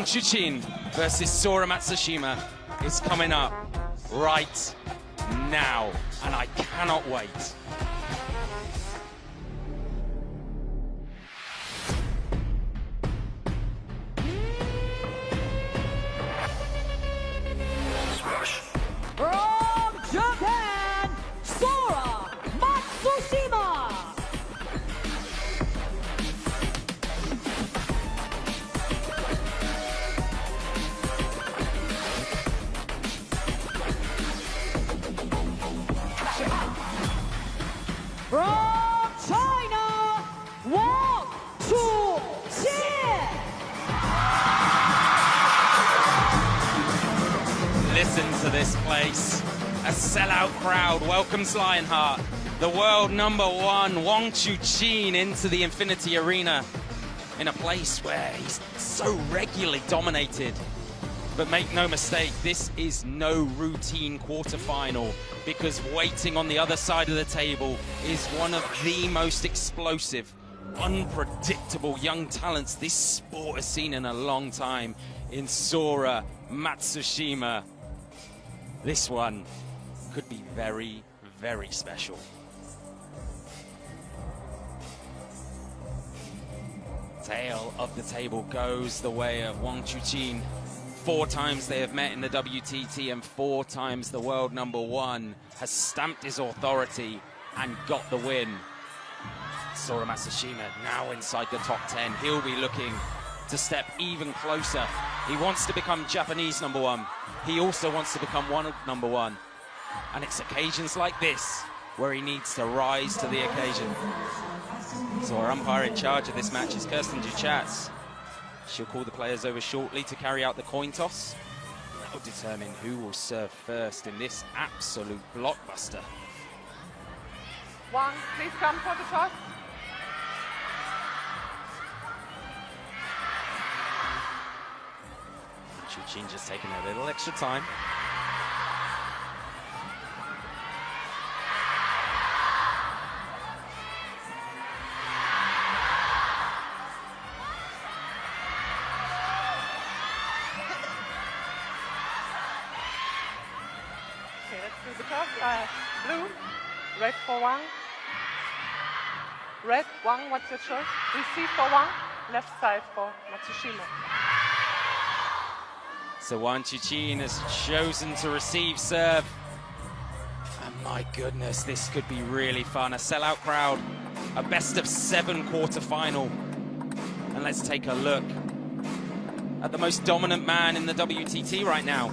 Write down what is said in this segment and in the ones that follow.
Chuqin versus Sora Matsushima is coming up right now, and I cannot wait. From Japan, Sora Matsushima. From China, WANG. Listen to this place. A sellout crowd welcomes Lionheart, the world #1 WANG Chuqin, into the Infinity Arena in a place where he's so regularly dominated. But make no mistake, this is no routine quarterfinal, because waiting on the other side of the table is one of the most explosive, unpredictable young talents this sport has seen in a long time in Sora Matsushima. This one could be very, very special. Tail of the table goes the way of WANG Chuqin. 4 times they have met in the WTT, and 4 times the world #1 has stamped his authority and got the win. Sora Matsushima now inside the top 10. He'll be looking to step even closer. He wants to become Japanese #1. He also wants to become world #1. And it's occasions like this where he needs to rise to the occasion. So our umpire in charge of this match is Kirsten Duchatz. She'll call the players over shortly to carry out the coin toss. That will determine who will serve first in this absolute blockbuster. Wang, please come for the toss. Chuqin just taking a little extra time. Okay, let's do the toss. Blue, red for Wang. Red, Wang, what's your choice? Receive for Wang, left side for Matsushima. So WANG Chuqin has chosen to receive serve. And my goodness, this could be really fun. A sellout crowd, a best-of-7 quarterfinal. And let's take a look at the most dominant man in the WTT right now.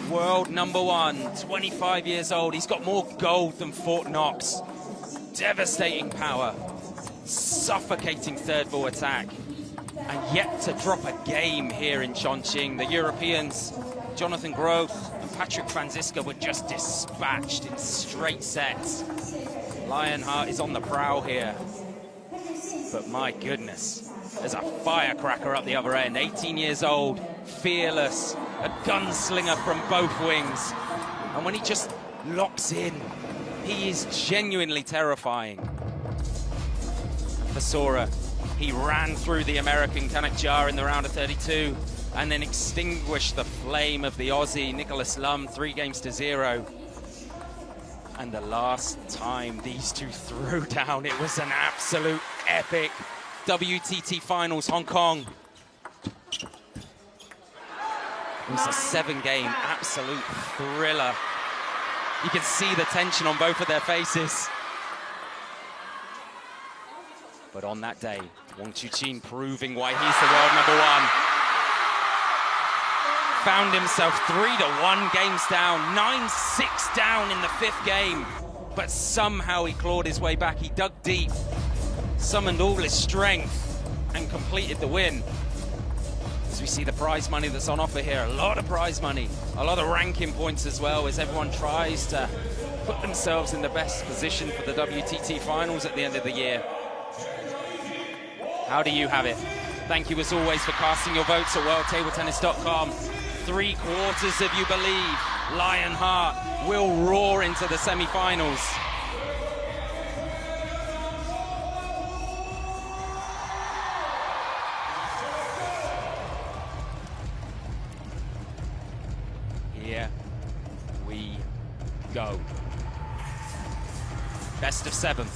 World #1, 25 years old. He's got more gold than Fort Knox. Devastating power, suffocating third ball attack. And yet to drop a game here in CHONGQING. The Europeans, Jonathan Groth and Patrick Franziska, were just dispatched in straight sets. Lionheart is on the prowl here. But my goodness, there's a firecracker up the other end. 18 years old, fearless, a gunslinger from both wings. And when he just locks in, he is genuinely terrifying. And for Sora, he ran through the American Kanak Jar in the round of 32 and then extinguished the flame of the Aussie Nicholas Lum 3-0. And the last time these two threw down, it was an absolute epic WTT Finals, Hong Kong. It was a 7-game absolute thriller. You can see the tension on both of their faces. But on that day, WANG Chuqin proving why he's the world #1. Found himself 3-1 games down, 9-6 down in the 5th game. But somehow he clawed his way back. He dug deep, summoned all his strength, and completed the win. As we see the prize money that's on offer here, a lot of prize money, a lot of ranking points as well, as everyone tries to put themselves in the best position for the WTT Finals at the end of the year. How do you have it? Thank you as always for casting your votes at worldtabletennis.com. 3/4 of you believe Lionheart will roar into the semi-finals. Here we go. Best of 7. A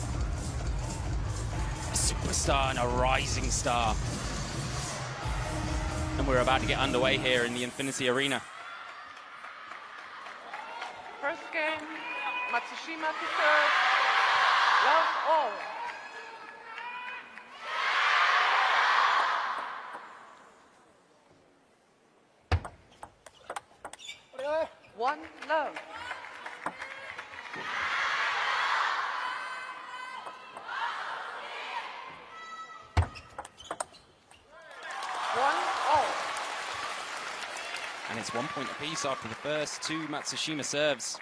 superstar and a rising star. And we're about to get underway here in the Infinity Arena. First game, Matsushima to serve. Love all. One love. One all. And it's 1 point apiece after the first 2 Matsushima serves.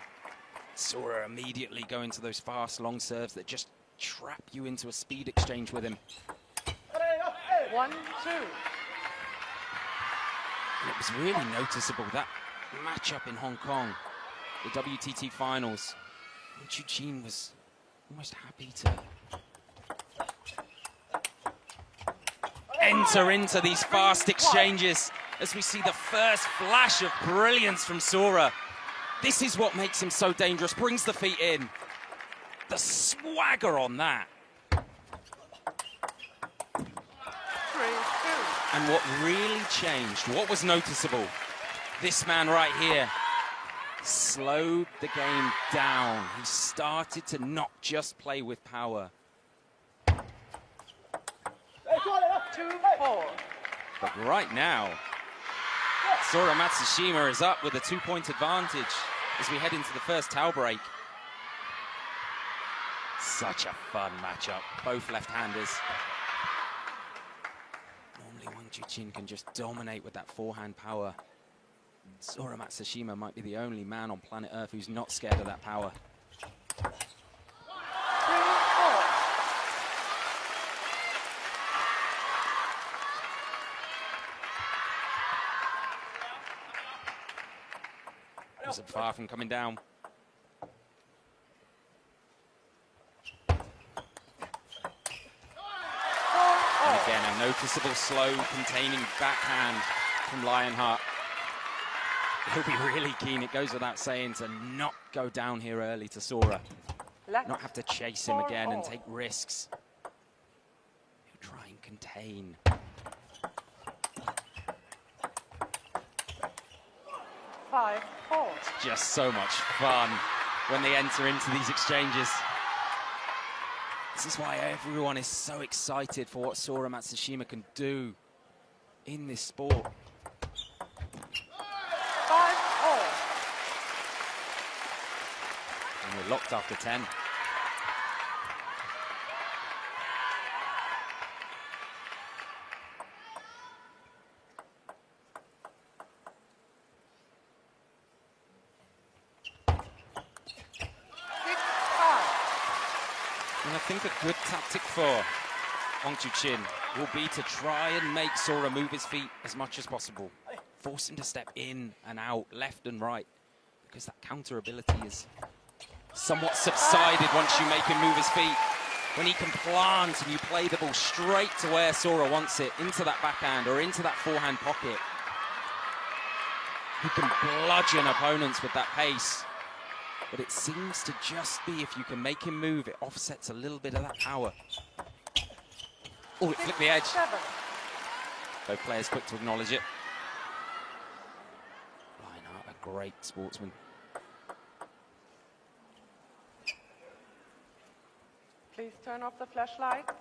Sora immediately going to those fast, long serves that just trap you into a speed exchange with him. 1-2. And it was really noticeable, that matchup in Hong Kong, the WTT finals. And Chuqin was almost happy to enter into these fast exchanges as we see the first flash of brilliance from Sora. This is what makes him so dangerous, brings the feet in. The swagger on that. 3-2. And what really changed, what was noticeable, this man right here slowed the game down. He started to not just play with power. 2-4. But right now, Sora Matsushima is up with a 2-point advantage as we head into the first towel break. Such a fun matchup, both left-handers. Normally Wang Chuqin can just dominate with that forehand power. Sora Matsushima might be the only man on planet Earth who's not scared of that power. 3-4. Wasn't far from coming down. And again, a noticeable slow, containing backhand from Lionheart. He'll be really keen, it goes without saying, to not go down here early to Sora. Not have to chase him again and take risks. He'll try and contain. 5-4. It's just so much fun when they enter into these exchanges. This is why everyone is so excited for what Sora Matsushima can do in this sport. 5-4. And we're locked after 10. And I think a good tactic for Wang Chuqin will be to try and make Sora move his feet as much as possible. Force him to step in and out, left and right, because that counter ability is somewhat subsided once you make him move his feet. When he can plant and you play the ball straight to where Sora wants it, into that backhand or into that forehand pocket, he can bludgeon opponents with that pace. But it seems to just be, if you can make him move, it offsets a little bit of that power. Oh, it flicked the edge. 7. Both players quick to acknowledge it. Lionheart, a great sportsman. Please turn off the flashlights.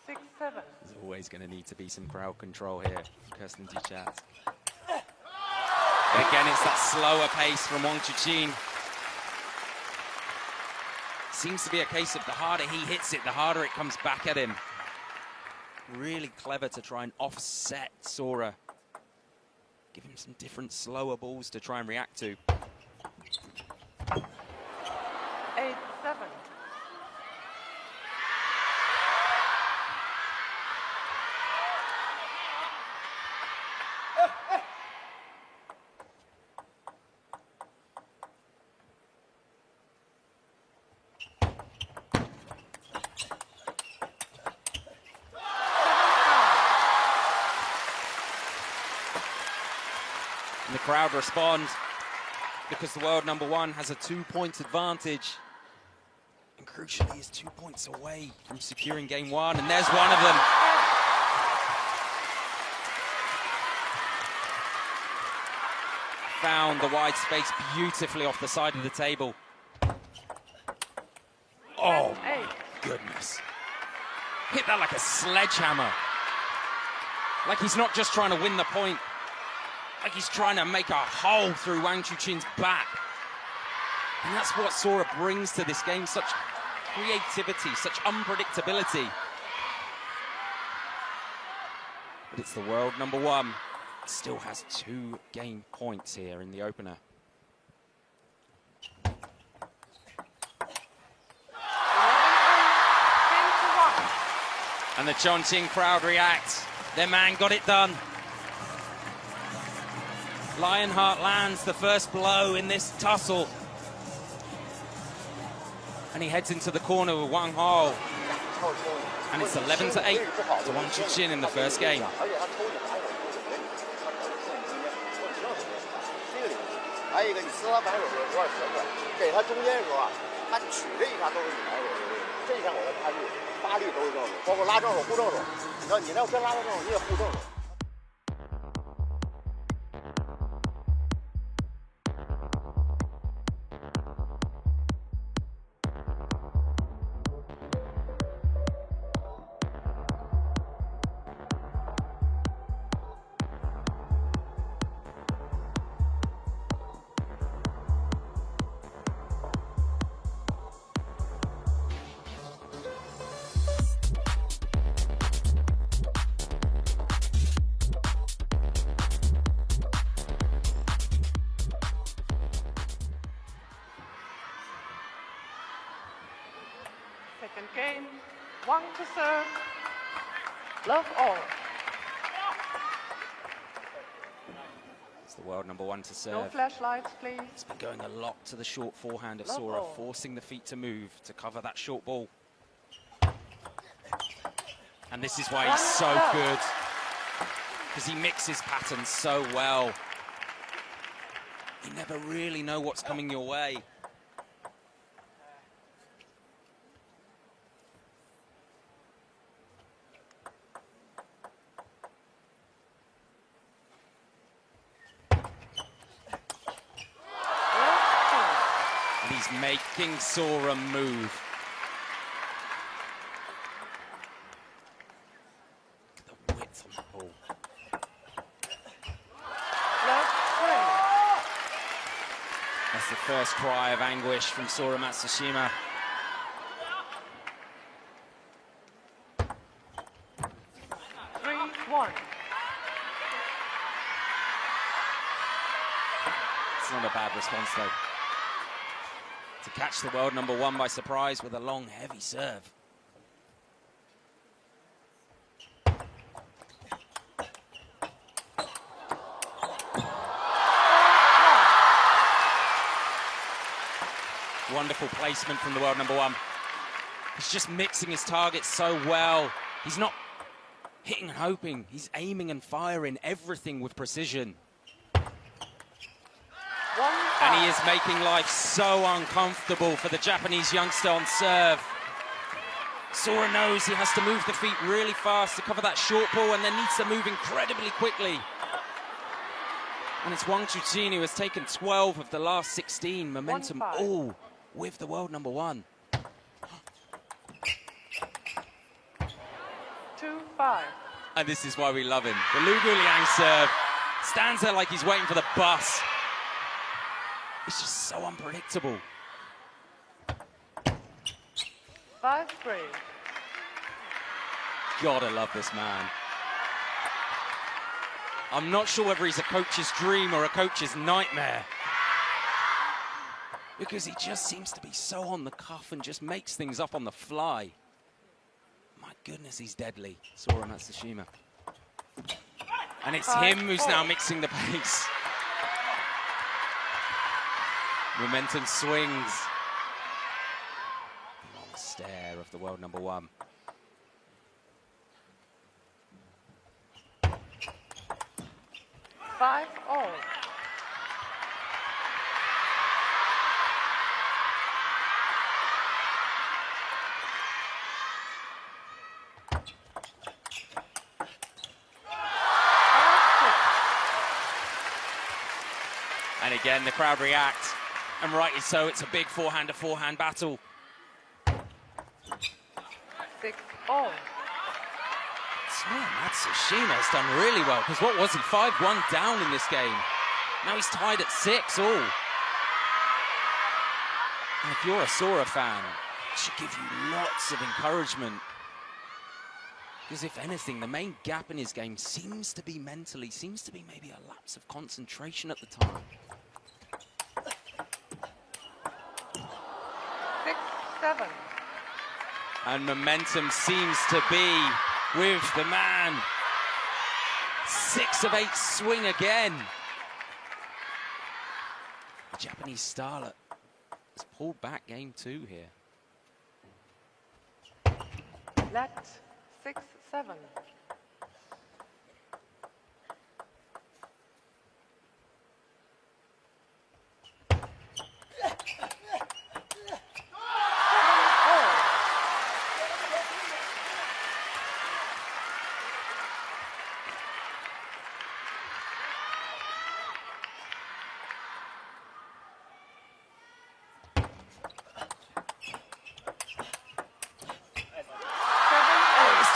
6-7. There's always going to need to be some crowd control here. Kirsten Duchat. But again, it's that slower pace from Wang Chuqin. Seems to be a case of the harder he hits it, the harder it comes back at him. Really clever to try and offset Sora. Give him some different slower balls to try and react to. 8-7. And the crowd respond because the world number one has a 2-point advantage. And crucially, is 2 points away from securing game one. And there's one of them. Found the wide space beautifully off the side of the table. Oh, my goodness. Hit that like a sledgehammer. Like he's not just trying to win the point, like he's trying to make a hole through Wang Chuqin's back. And that's what Sora brings to this game, such creativity, such unpredictability. But it's the world number one. Still has 2 game points here in the opener. And the CHONGQING crowd react. Their man got it done. Lionheart lands the first blow in this tussle. And he heads into the corner with Wang Hao. And it's 11-8 to Wang Chuqin in the first game. 还有一个，你撕他反手有点悬转，给他中间的时候啊，他取这一下都是你来的，这一下我的他是发力都是正手，包括拉正手、护正手。你知道，你要真拉到正手，你也护正手。 Second game, Wang to serve. Love all. It's the world number one to serve. No flashlights, please. It's been going a lot to the short forehand of Sora, forcing the feet to move to cover that short ball. And this is why he's so good, because he mixes patterns so well. You never really know what's coming your way. And he's making Sora move. Look at the width on the ball. That's the first cry of anguish from Sora Matsushima. It's not a bad response, though. To catch the world number one by surprise with a long, heavy serve. Wonderful placement from the world number one. He's just mixing his targets so well. He's not hitting and hoping. He's aiming and firing everything with precision. And he is making life so uncomfortable for the Japanese youngster on serve. Sora knows he has to move the feet really fast to cover that short ball and then needs to move incredibly quickly. And it's Wang Chuqin who has taken 12 of the last 16. Momentum all with the world number one. 2-5. And this is why we love him. The Lu Guliang serve stands there like he's waiting for the bus. It's just so unpredictable. 5-3. Gotta love this man. I'm not sure whether he's a coach's dream or a coach's nightmare, because he just seems to be so on the cuff and just makes things up on the fly. My goodness, he's deadly, Sora Matsushima. And it's him who's now mixing the pace. Momentum swings. Long stare of the world number one. Five all. And again, the crowd react, and rightly so. It's a big forehand-to-forehand battle. 6-all. Matsushima has done really well, because what was he? 5-1 down in this game. Now he's tied at 6-all. And if you're a Sora fan, it should give you lots of encouragement. Because if anything, the main gap in his game seems to be mentally, seems to be maybe a lapse of concentration at the time. 6-7. And momentum seems to be with the man. 6 of 8 swing again. The Japanese starlet has pulled back game 2 here. Let 6-7.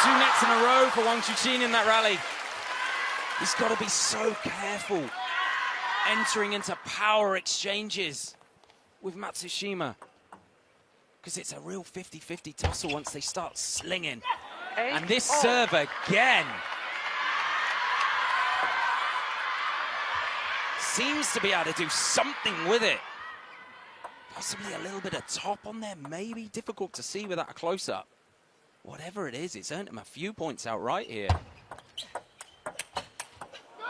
Two nets in a row for Wang Chuqin in that rally. He's got to be so careful entering into power exchanges with Matsushima, because it's a real 50-50 tussle once they start slinging. And this serve again seems to be able to do something with it. Possibly a little bit of top on there, maybe difficult to see without a close-up. Whatever it is, it's earned him a few points outright here.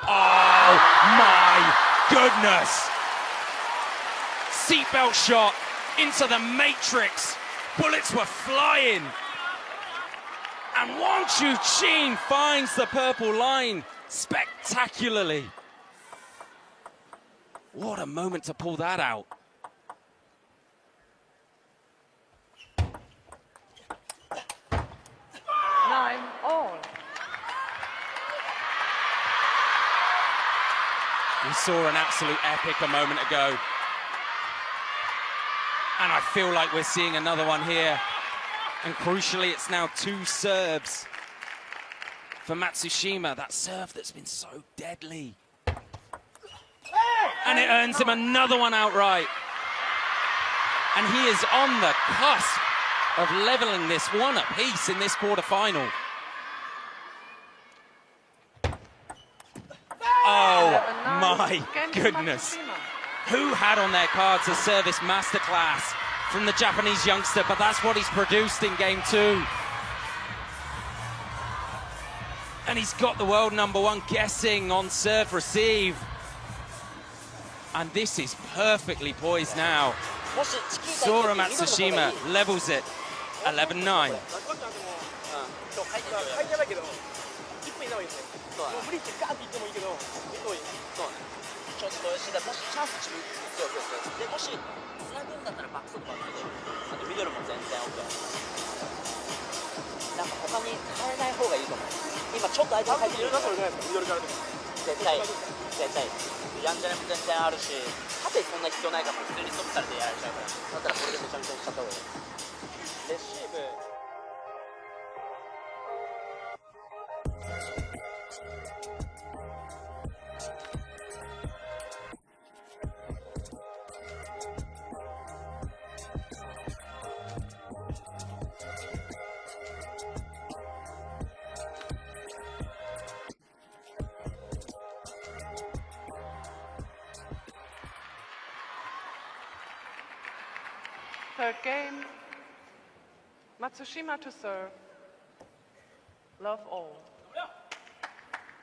Oh my goodness! Seatbelt shot into the matrix. Bullets were flying. And Wang Chuqin finds the purple line spectacularly. What a moment to pull that out. We saw an absolute epic a moment ago. And I feel like we're seeing another one here. And crucially, it's now 2 serves for Matsushima. That serve that's been so deadly. And it earns him another one outright. And he is on the cusp of leveling this one apiece in this quarterfinal. Oh my goodness. Who had on their cards a service masterclass from the Japanese youngster, but that's what he's produced in game 2. And he's got the world #1 guessing on serve receive. And this is perfectly poised now. Sora Matsushima levels it, 11-9. 無理してガーンっていってもいいけど、もしチャンス自分強くでもしつなぐんだったらバックソとかあとミドルも全然 OK。なんか他に変えない方がいいと思う。今ちょっと相手が入ってる。ミドルからでも絶対やんじゃねも全然あるし、縦そんな必要ないから普通にストップされてやられちゃうから。だったらこれでめちゃめちゃしちゃった方がいい。レシーブ Third game, Matsushima to serve. Love all.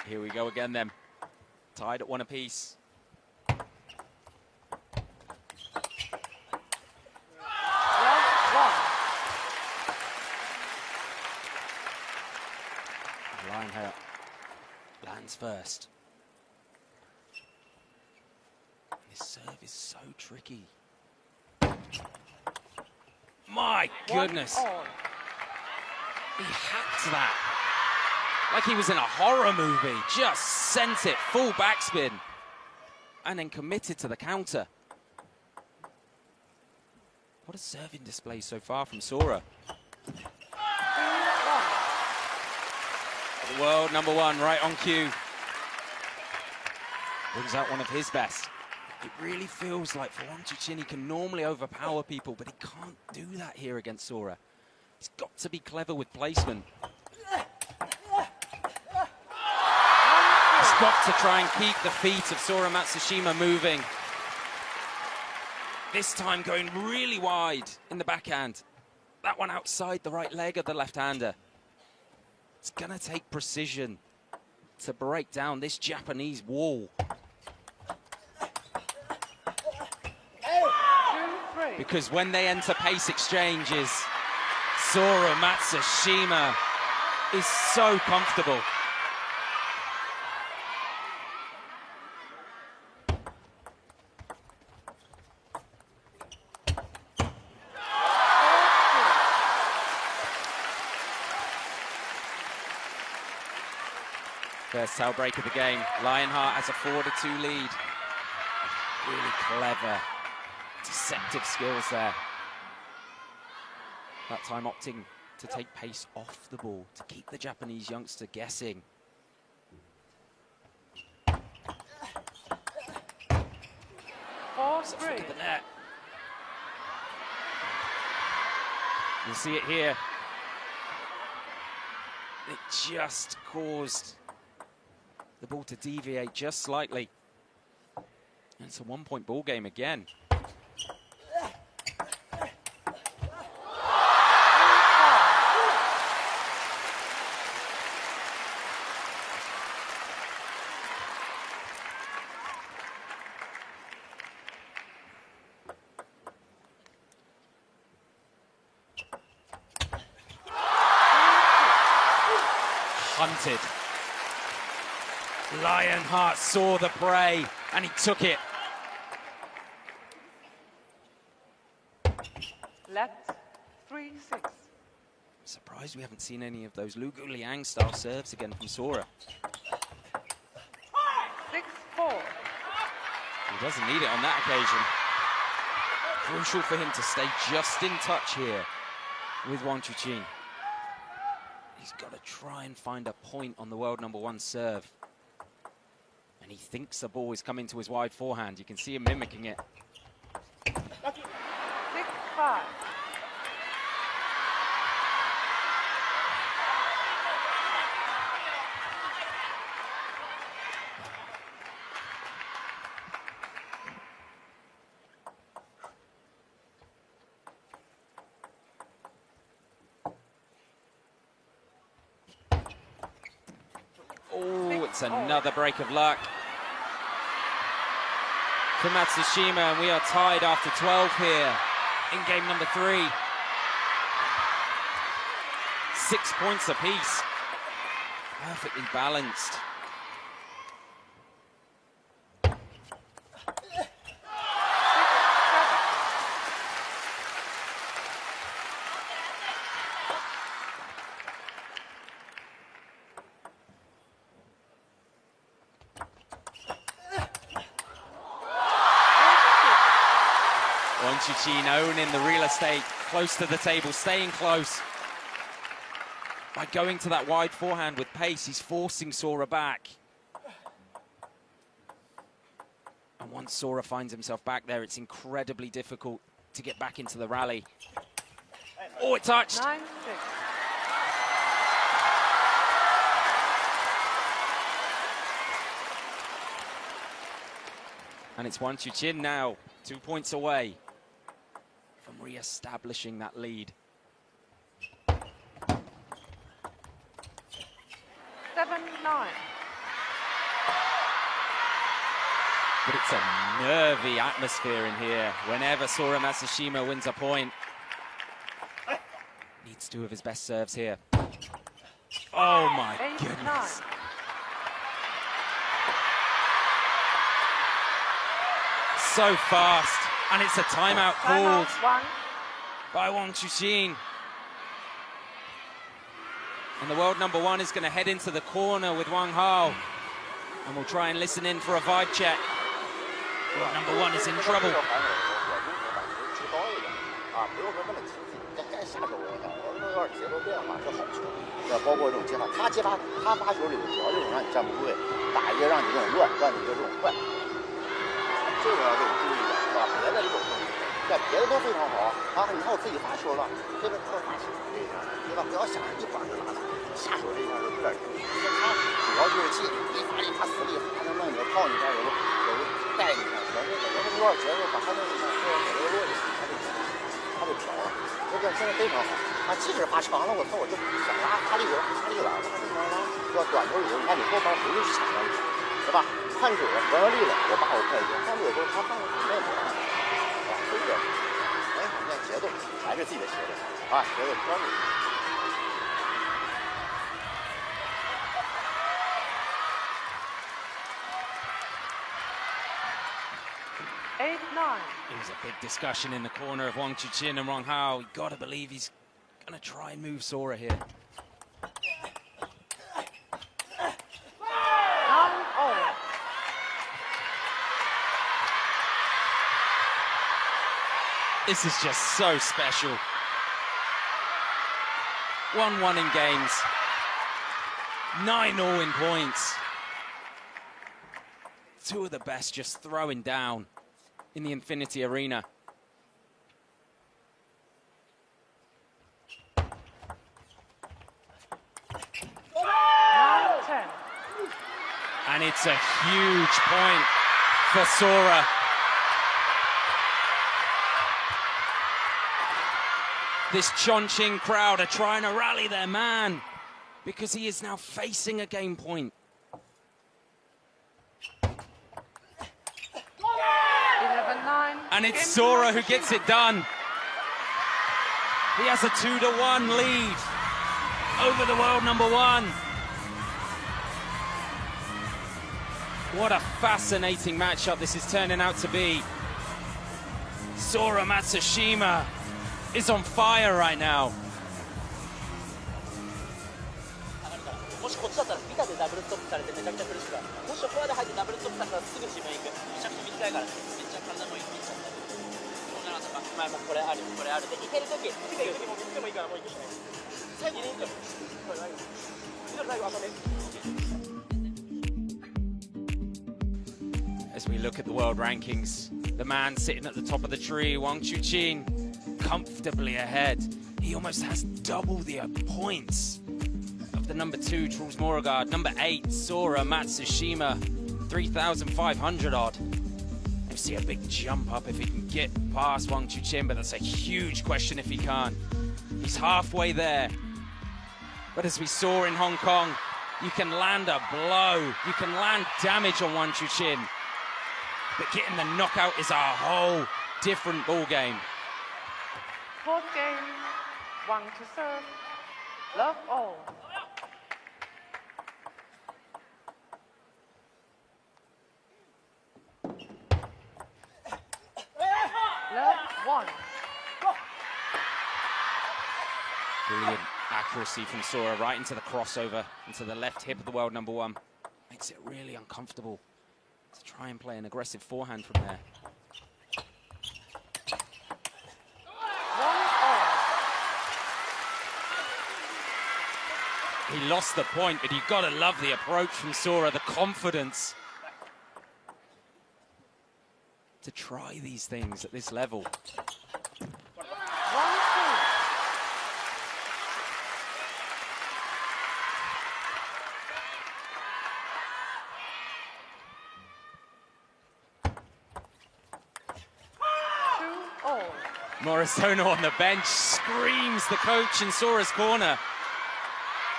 Here we go again then. Tied at 1 apiece. Line her lands first. This serve is so tricky. My goodness. He hacked that. Like he was in a horror movie. Just sent it full backspin. and then committed to the counter. What a serving display so far from Sora. The world number one, right on cue. Brings out one of his best. It really feels like for Wang Chuqin, he can normally overpower people, but he can't do that here against Sora. He's got to be clever with placement. He's got to try and keep the feet of Sora Matsushima moving. This time going really wide in the backhand. That one outside the right leg of the left-hander. It's gonna take precision to break down this Japanese wall. Because when they enter pace exchanges, Sora Matsushima is so comfortable. First tail break of the game. Lionheart has a 4-2 lead. Really clever, deceptive skills there. That time opting to take pace off the ball to keep the Japanese youngster guessing. Force Look break. at the net. You'll see it here. It just caused the ball to deviate just slightly. And it's a one-point ball game again. Hunted. Lionheart saw the prey and he took it. Left 3-6. I'm surprised we haven't seen any of those Lu Guliang style serves again from Sora. 6-4. He doesn't need it on that occasion. Crucial for him to stay just in touch here with Wang Chuqin. He's got to try and find a point on the world number one serve. And he thinks the ball is coming to his wide forehand. You can see him mimicking it. 6-5. Oh, it's another break of luck for Matsushima, and we are tied after 12 here in game number 3. 6 points apiece. Perfectly balanced. Wang Chuqin owning the real estate, close to the table, staying close. By going to that wide forehand with pace, he's forcing Sora back. And once Sora finds himself back there, it's incredibly difficult to get back into the rally. Oh, it touched! 9-6. And it's Wang Chuqin now, 2 points away from re-establishing that lead. 7-9. But it's a nervy atmosphere in here. Whenever Sora Matsushima wins a point, needs 2 of his best serves here. Oh my 8-9. goodness. So fast, and it's a timeout called Timeout 1. by Wang Chuqin. And the world number one is going to head into the corner with Wang Hao. And we'll try and listen in for a vibe check. World number one is in trouble. 知高一点啊，不用说那么轻易，该下手我看，我们有点节奏变化是好球，包括这种接发，他发球里主要就是让你站不住位，打一个让你这种乱，让你这种快，这个要这种注意点，是吧？别的这种别的都非常好啊，你看我自己发球了，这边他发球这一下，对吧？不要想着一板就拉倒，下手这一下就有点，因为他主要就是借你发力，他死力，他能弄你套你一下，有个带你一下，有点节奏，把他那个有个落地。他就调了，这个现在非常好。他即使发长了，我操，我就想拉，发力就来了，要短球以后，你看你后边不是去抢了，对吧？看准了，合上力了，我把我快一些。看准以后，他放没有啊，这个，哎，你看节奏还是自己的节奏啊，节奏专注。It was a big discussion in the corner of Wang Chuqin and Rong Hao. You gotta believe he's gonna try and move Sora here. This is just so special. 1-1 in games. 9-all in points. Two of the best just throwing down in the Infinity Arena. And it's a huge point for Sora. This CHONGQING crowd are trying to rally their man because he is now facing a game point. 11-9. And it's Sora who gets it done. He has a 2-1 lead over the world number one. What a fascinating matchup this is turning out to be. Sora MATSUSHIMA is on fire right now. もしこっちだったらビタでダブルストップされてめちゃくちゃ苦しくなる。もしフォアで入ってダブルストップされたらすぐ自分行く。めちゃくちゃ短いからね。めっちゃ体もいいっちゃった。そうならば、まあこれあるこれあるでいけるとき。いけるときもいってもいいからもう行くしかない。最後に行く。これない。最後朝ね。As we look at the world rankings, the man sitting at the top of the tree, Wang Chuqin, comfortably ahead. He almost has double the points of the number 2, Truls Morregard. Number 8, Sora MATSUSHIMA, 3,500 odd. We see a big jump up if he can get past Wang Chuqin, but that's a huge question if he can't. He's halfway there. But as we saw in Hong Kong, you can land a blow, you can land damage on Wang Chuqin. But getting the knockout is a whole different ball game. Fourth game, Wang to serve. Love all. Love 1. Brilliant accuracy from Sora right into the crossover, into the left hip of the world number one. Makes it really uncomfortable to try and play an aggressive forehand from there. 1-all. He lost the point, but you've got to love the approach from Sora, the confidence to try these things at this level. 1-2. Morisono on the bench screams the coach in Sora's corner.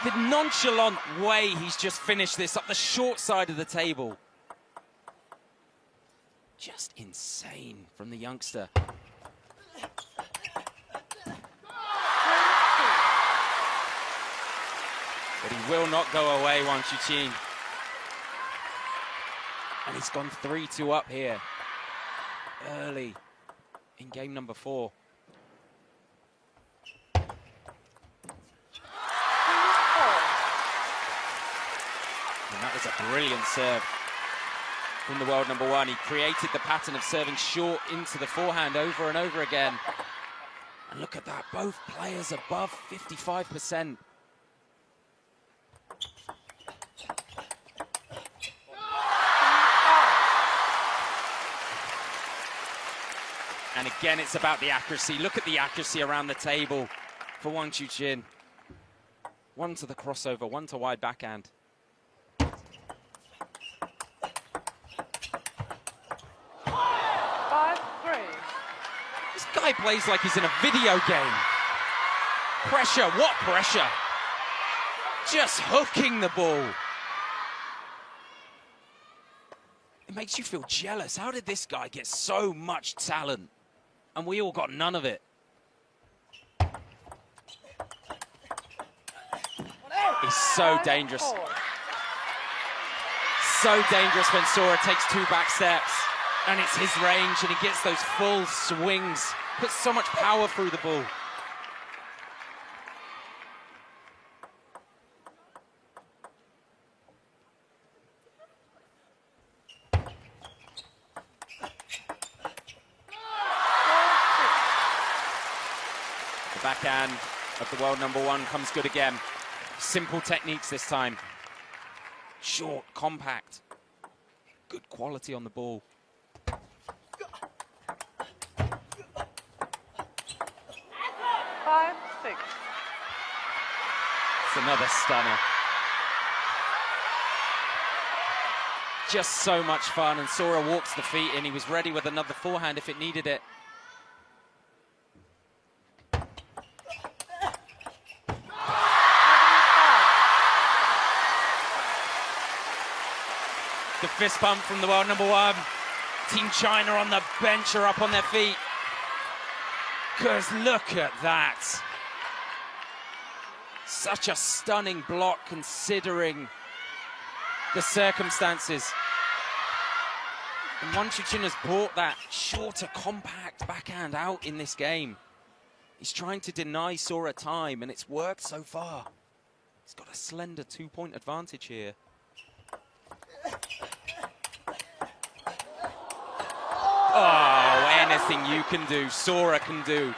The nonchalant way he's just finished this up the short side of the table. Just insane from the youngster. But he will not go away, Wang Chuqin. And he's gone 3-2 up here early in game number 4. And that was a brilliant serve from the world number one. He created the pattern of serving short into the forehand over and over again. And look at that, both players above 55%. And again, it's about the accuracy. Look at the accuracy around the table for Wang Chuqin. One to the crossover, one to wide backhand. 5-3. This guy plays like he's in a video game. Pressure, what pressure? Just hooking the ball. It makes you feel jealous. How did this guy get so much talent? And we all got none of it. He's so dangerous. So dangerous when Sora takes 2 back steps. And it's his range, and he gets those full swings. Puts so much power through the ball. The backhand of the world number one comes good again. Simple techniques this time. Short, compact. Good quality on the ball. 5-6. It's another stunner. Just so much fun, and Sora walks the feet in. He was ready with another forehand if it needed it. The fist pump from the world number one. Team China on the bench are up on their feet. Because look at that. Such a stunning block considering the circumstances. And Wang Chuqin has brought that shorter, compact backhand out in this game. He's trying to deny Sora time, and it's worked so far. He's got a slender 2-point advantage here. Oh, anything you can do, Sora can do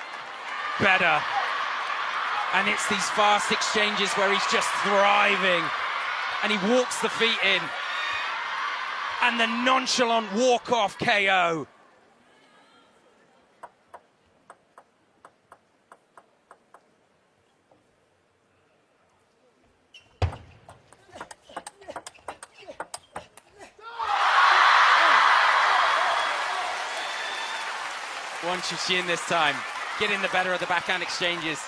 better. And it's these fast exchanges where he's just thriving. And he walks the feet in. And the nonchalant walk-off KO. Wang Chuqin this time, getting the better of the backhand exchanges.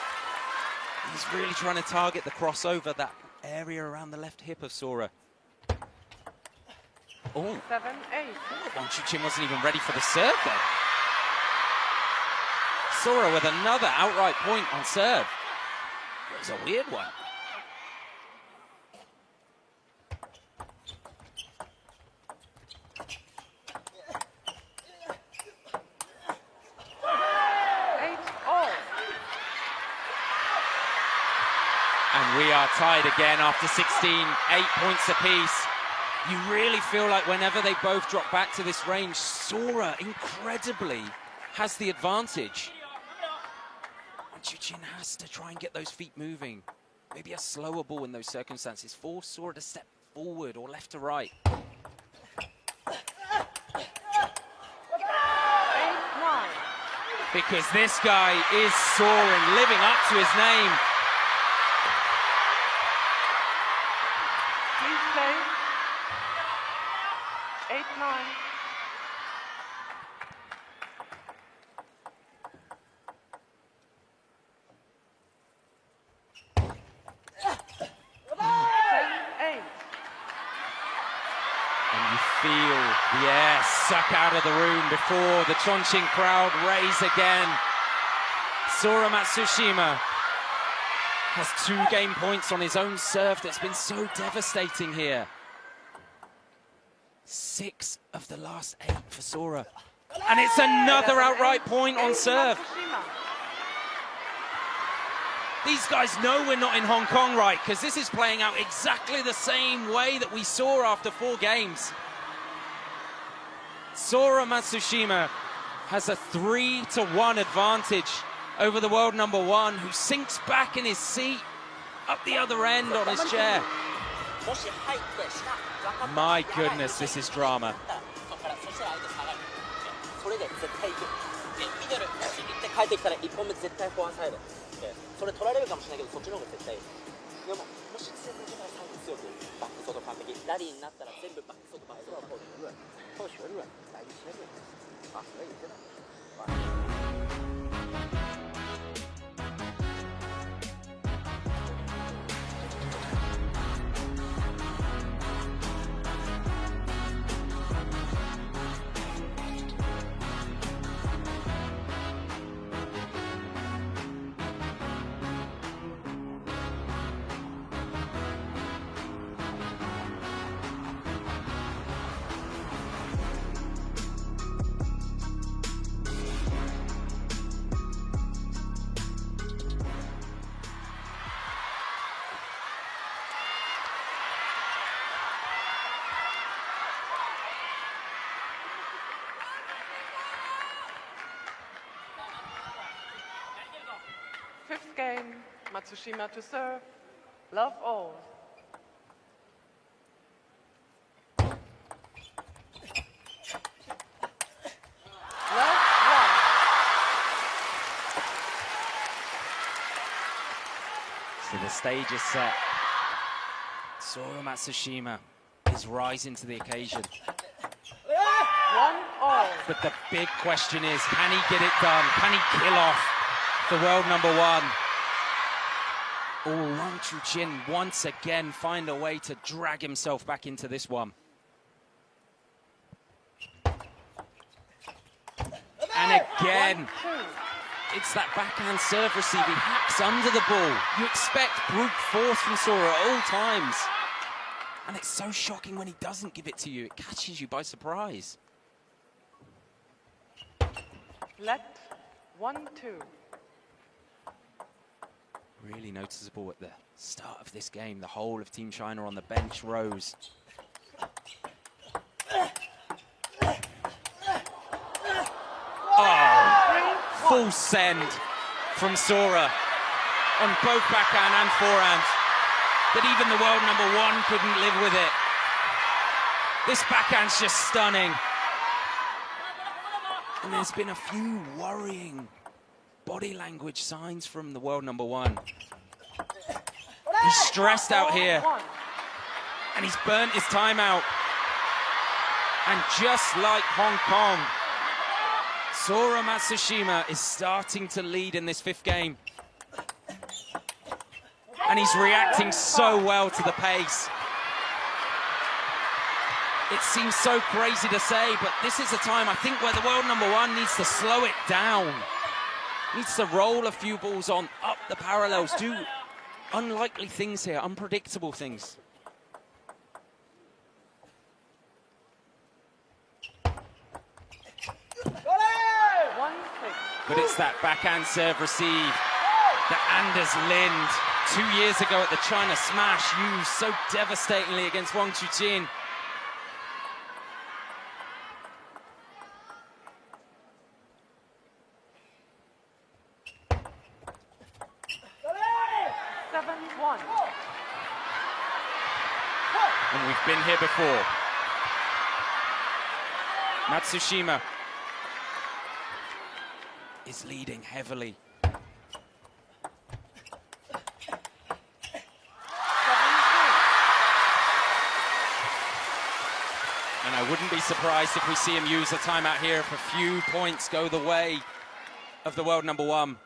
He's really trying to target the crossover, that area around the left hip of Sora. Oh, 7-8. Wang Chuqin wasn't even ready for the serve though. Sora with another outright point on serve. It was a weird one. And we are tied again after 16, 8 points apiece. You really feel like whenever they both drop back to this range, Sora incredibly has the advantage. And Chuqin has to try and get those feet moving. Maybe a slower ball in those circumstances. Force Sora to step forward or left to right. 8-9. Because this guy is soaring, living up to his name. Please play. 8-9. And you feel the air suck out of the room before the CHONGQING crowd raise again. Sora Matsushima has 2 game points on his own serve that's been so devastating here. 6 of the last 8 for Sora. And it's another outright point on serve. These guys know we're not in Hong Kong, right? Because this is playing out exactly the same way that we saw after 4 games. Sora Matsushima has a 3-1 advantage over the world number one, who sinks back in his seat up the other end on his chair. My goodness, this is drama. それで絶対行く。ミドル、帰ってきたら1本目絶対フォアサイド。それ取られるかもしれないけど、そっちの方が絶対いい。でも、もし強く最後強くバック外完璧。ラリーになったら全部バック外バック外。靠学润，打一些润啊，可以真的。 Fifth game, Matsushima to serve. Love all. Love one. So the stage is set. Sora Matsushima is rising to the occasion. 1-all. But the big question is, can he get it done? Can he kill off the world number one? Or will Chuqin once again find a way to drag himself back into this one? And again, it's that backhand serve receive. He hacks under the ball. You expect brute force from Sora at all times. And it's so shocking when he doesn't give it to you. It catches you by surprise. Let 1-2. Really noticeable at the start of this game. The whole of Team China on the bench rose. Oh, full send from Sora on both backhand and forehand. But even the world number one couldn't live with it. This backhand's just stunning. And there's been a few worrying body language signs from the world number one. He's stressed out here. And he's burnt his timeout. And just like Hong Kong, Sora Matsushima is starting to lead in this fifth game. And he's reacting so well to the pace. It seems so crazy to say, but this is a time, I think, where the world number one needs to slow it down. Needs to roll a few balls on, up the parallels, do unlikely things here, unpredictable things. But it's that backhand serve receive that Anders Lind 2 years ago at the China Smash used so devastatingly against Wang Chuqin. And we've been here before. Matsushima is leading heavily. And I wouldn't be surprised if we see him use a timeout here if a few points go the way of the world number one.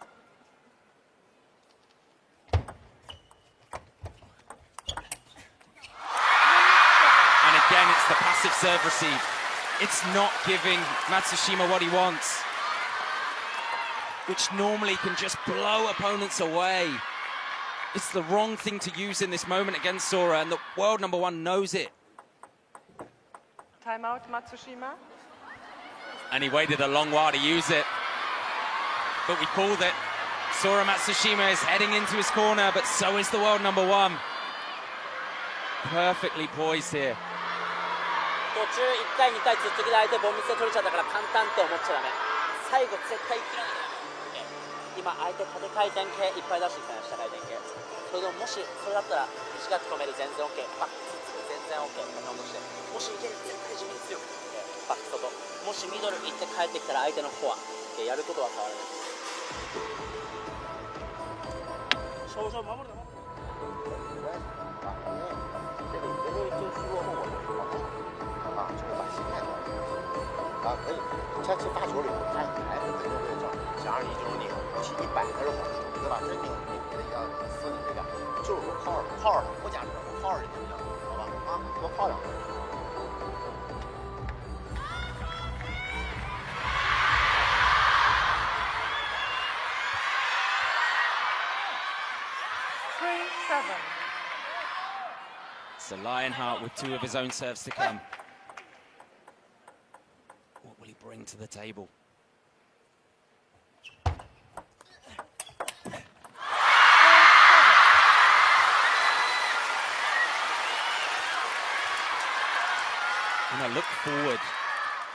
And again, it's the passive serve receive. It's not giving Matsushima what he wants, which normally can just blow opponents away. It's the wrong thing to use in this moment against Sora, and the world number one knows it. Timeout, Matsushima. And he waited a long while to use it, but we called it. Sora Matsushima is heading into his corner, but so is the world number one. Perfectly poised here. 途中1回2回続けて相手ボムスで取れちゃったから簡単って思っちゃダメ。最後絶対切らなきゃダメ。今相手縦回転系いっぱい出してきたね、下回転系。それでももしそれだったら短く止める全然 OK、バックつつ全然 OK カウントして、もしいける絶対自分に強くバック外、もしミドル行って帰ってきたら相手のフォアやることは変わらない。少々守るな。这个已经都输落后了啊，就是把心态调整啊，可以。像去发球里头，他还是肯定会想让你就是拧起100还是好处，对吧？这拧的要思你这个，就是说靠着不加这个，靠着你这样，好吧？啊，多靠2个。So Lionheart with 2 of his own serves to come. What will he bring to the table? When I look forward,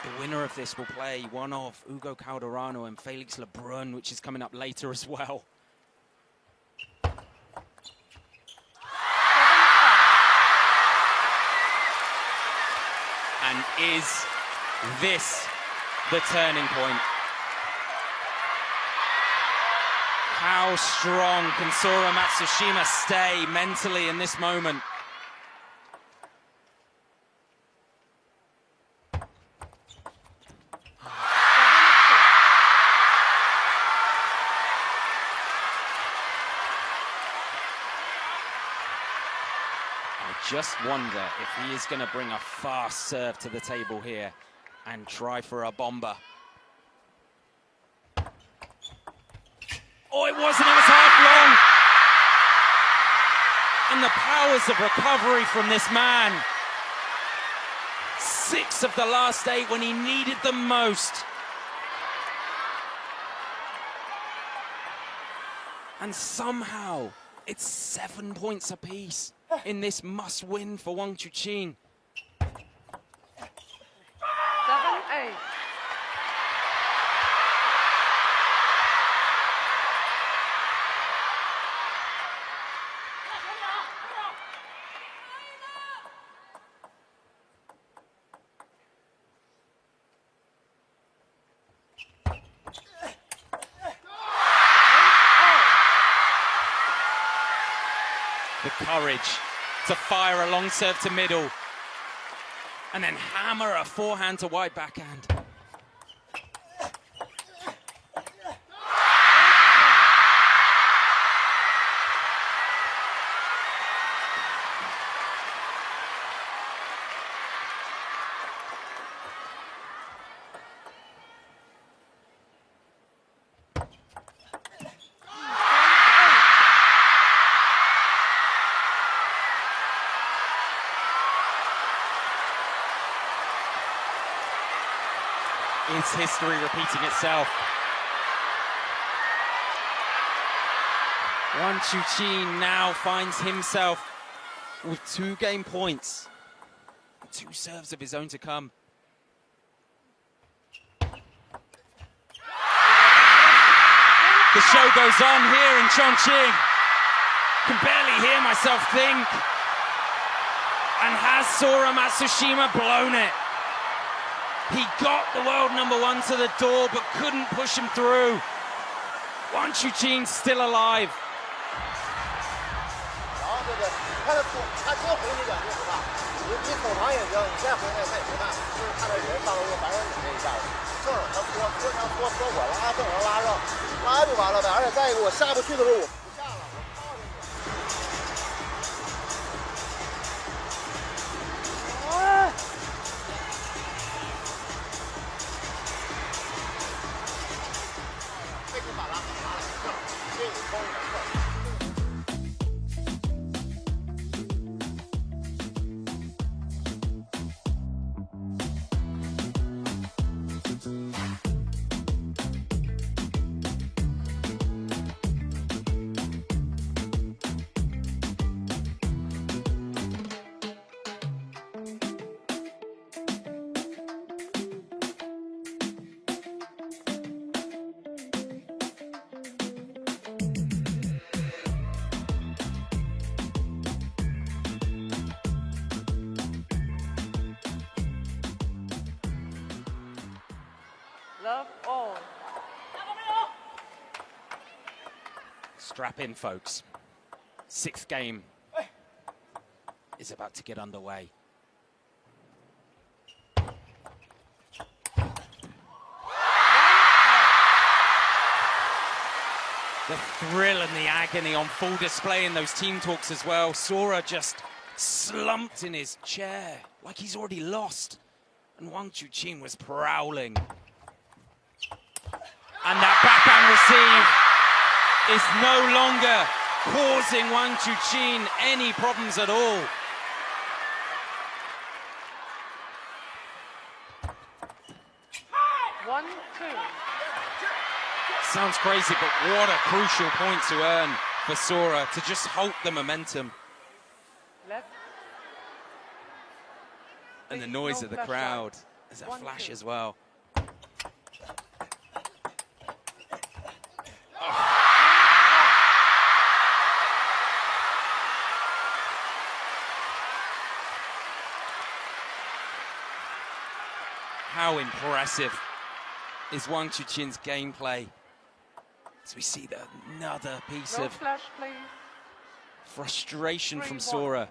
the winner of this will play one of Hugo Calderano and Felix Lebrun, which is coming up later as well. And is this the turning point? How strong can Sora Matsushima stay mentally in this moment? I just wonder if he is going to bring a fast serve to the table here and try for a bomber. Oh, it wasn't, it was half long. And the powers of recovery from this man. 6 of the last 8 when he needed them most. And somehow, it's 7 points apiece in this must-win for Wang Chuqin. 7-8. The courage to fire a long serve to middle and then hammer a forehand to wide backhand. Is history repeating itself? Wang Chuqin now finds himself with 2 game points, 2 serves of his own to come. The show goes on here in CHONGQING. Can barely hear myself think. And has Sora Matsushima blown it? He got the world #1 to the door, but couldn't push him through. Wang Chuqin's still alive. 然后这个他先回你2句不怕，你捅长也行，你再回来他也不怕，就是他的人上来就反正你这一下子，正着他缩我拉正着拉上，拉就完了呗。而且再一个我下不去的时候我不下了，我靠着你。哎。 Wang Love all. Strap in, folks. Sixth game is about to get underway. The thrill and the agony on full display in those team talks as well. Sora just slumped in his chair like he's already lost. And Wang Chuqin was prowling. And that backhand receive is no longer causing Wang Chuqin any problems at all. One, two. Sounds crazy, but what a crucial point to earn for Sora to just halt the momentum. Left. And the noise No of the flash crowd. right. There's a 1, flash 2. as well. How impressive is Wang Chuqin's gameplay? As we see another piece No of flash, please. frustration from 3-1. Sora.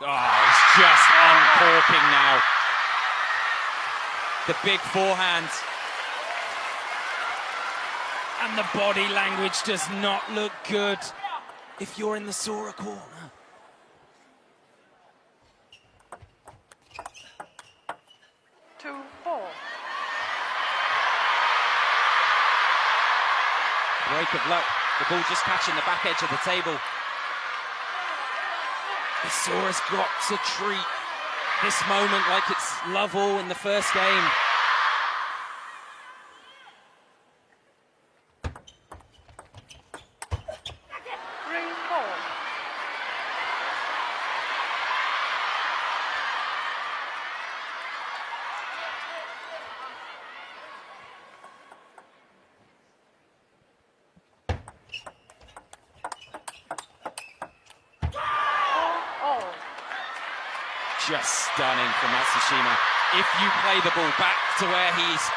Oh, he's just uncorking now. The big forehand. And the body language does not look good if you're in the Sora corner. Two, four. Break of luck. The ball just catching the back edge of the table. Sora's got to treat this moment like it's love all in the first game. Just stunning from MATSUSHIMA. If you play the ball back to where he's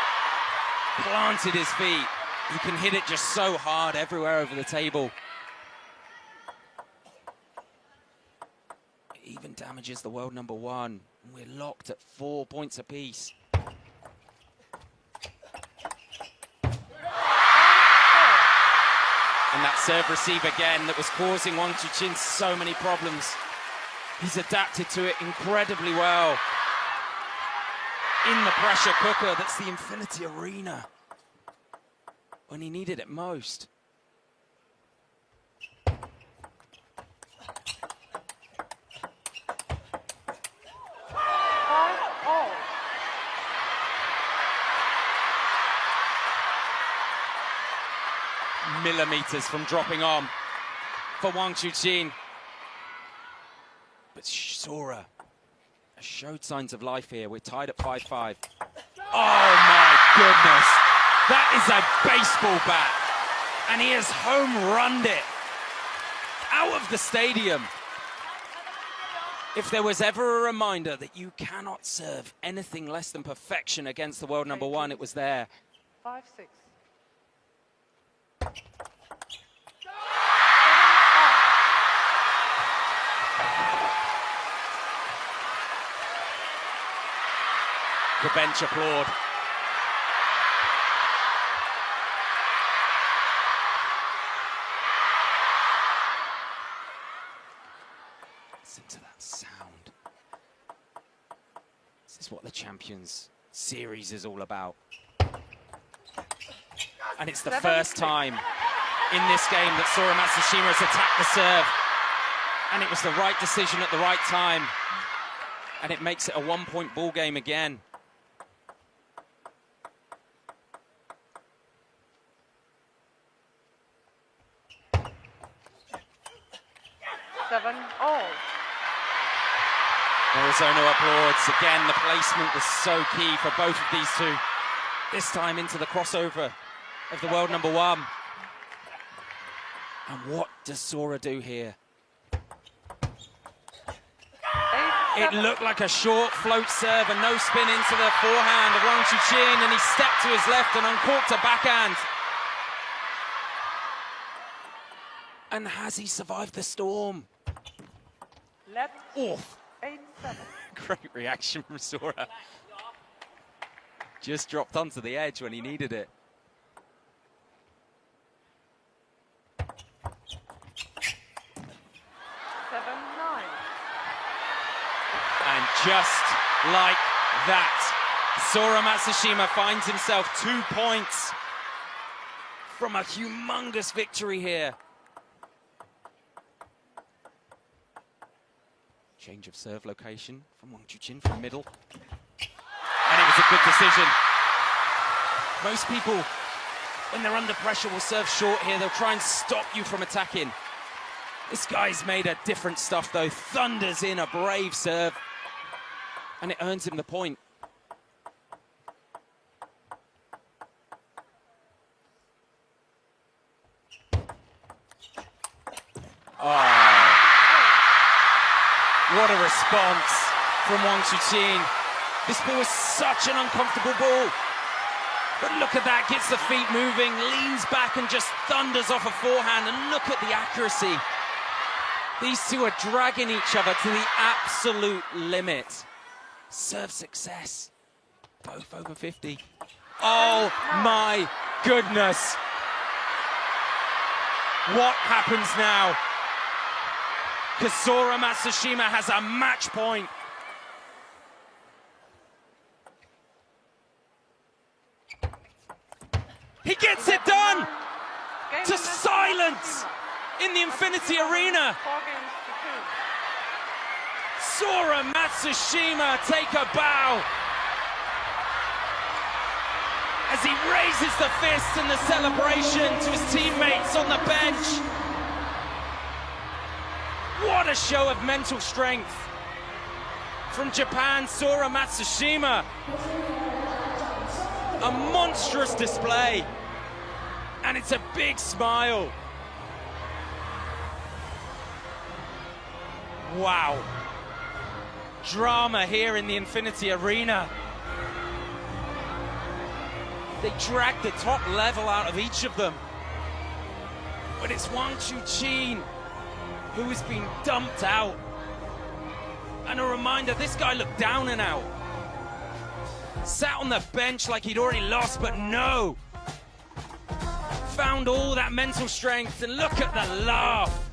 planted his feet, you can hit it just so hard everywhere over the table. It even damages the world number one. We're locked at 4 points apiece. And that serve receive again that was causing Wang Chuqin so many problems. He's adapted to it incredibly well. In the pressure cooker, that's the Infinity Arena. When he needed it most. Millimeters from dropping on for Wang Chuqin. But Sora has showed signs of life here. We're tied at 5-5. Oh my goodness. That is a baseball bat. And he has home runned it out of the stadium. If there was ever a reminder that you cannot serve anything less than perfection against the world number one, it was there. 5-6. The bench applaud. Listen to that sound. This is what the Champions Series is all about. And it's the first time in this game that Sora Matsushima has attacked the serve. And it was the right decision at the right time. And it makes it a 1-point ball game again. 7-0. Arizona applauds. Again, the placement was so key for both of these two. This time into the crossover of the world number one. And what does Sora do here? It looked like a short float serve and no spin into the forehand of Wang Chuqin, and he stepped to his left and uncorked a backhand. And has he survived the storm? Let Oof. 8-7. Great reaction from Sora. Just dropped onto the edge when he needed it. And just like that, Sora Matsushima finds himself 2 points from a humongous victory here. Change of serve location from Wang Chuqin from middle. And it was a good decision. Most people, when they're under pressure, will serve short here. They'll try and stop you from attacking. This guy's made a different stuff though. Thunders in a brave serve. And it earns him the point. Oh. What a response from Wang Chuqin. This ball is such an uncomfortable ball. But look at that, gets the feet moving, leans back and just thunders off a forehand. And look at the accuracy. These two are dragging each other to the absolute limit. Serve success. Both over 50. Oh my goodness. What happens now? Because Sora Matsushima has a match point. He gets it done to silence in the Infinity Arena. 4 games to 2. Sora Matsushima take a bow as he raises the fist in the celebration to his teammates on the bench. What a show of mental strength from Japan, Sora Matsushima. A monstrous display, and it's a big smile. Wow. Drama here in the Infinity Arena. They dragged the top level out of each of them. But it's Wang Chuqin who has been dumped out. And a reminder, this guy looked down and out. Sat on the bench like he'd already lost, but no. Found all that mental strength, and look at the laugh.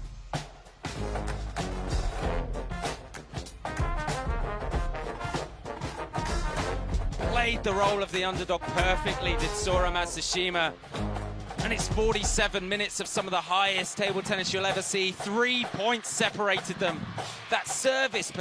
Played the role of the underdog perfectly, did Sora Matsushima. And it's 47 minutes of some of the highest table tennis you'll ever see. 3 points separated them. That service